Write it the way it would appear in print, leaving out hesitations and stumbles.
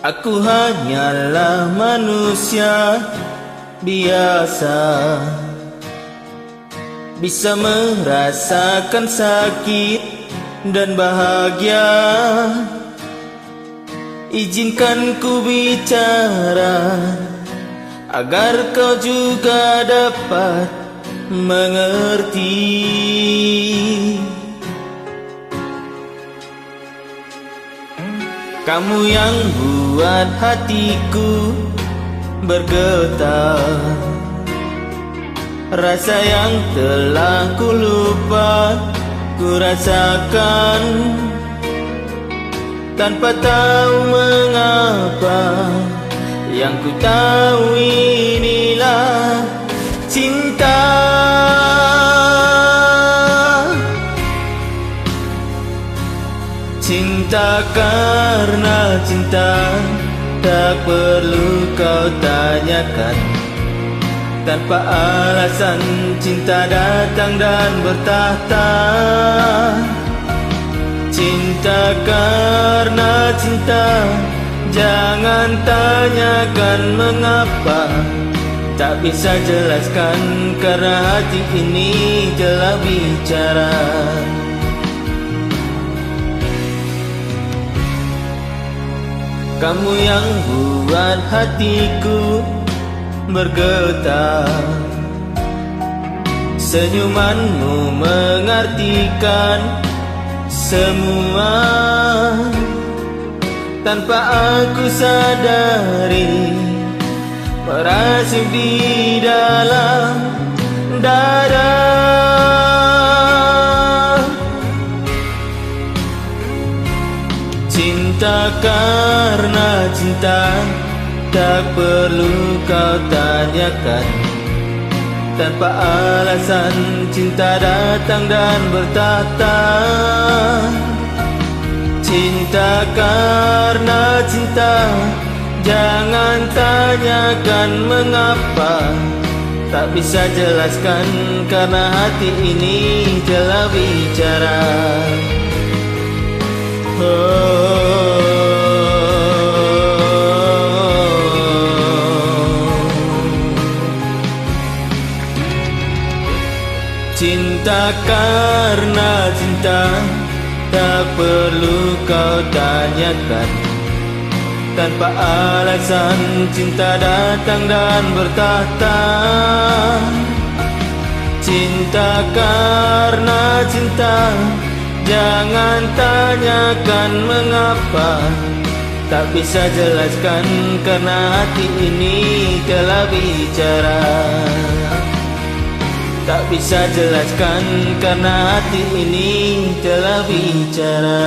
Aku hanyalah manusia biasa, bisa merasakan sakit dan bahagia. Izinkan ku bicara agar kau juga dapat mengerti. Kamu yang buat hatiku bergetar, rasa yang telah ku lupa ku rasakan, tanpa tahu mengapa. Yang ku tahu inilah cinta. Cinta karena cinta, tak perlu kau tanyakan. Tanpa alasan cinta datang dan bertahta. Cinta karena cinta, jangan tanyakan mengapa. Tak bisa jelaskan karena hati ini telah bicara. Kamu yang buat hatiku bergetar, senyumanmu mengartikan semua. Tanpa aku sadari, merasuk di dalam dada. Cinta karena cinta, tak perlu kau tanyakan. Tanpa alasan cinta datang dan bertahta. Cinta karena cinta, jangan tanyakan mengapa. Tak bisa jelaskan karena hati ini telah bicara. Cinta karena cinta, tak perlu kau tanyakan. Tanpa alasan cinta datang dan bertahta. Cinta karena cinta, jangan tanyakan mengapa. Tak bisa jelaskan karena hati ini telah bicara. Tak bisa jelaskan karena hati ini telah bicara.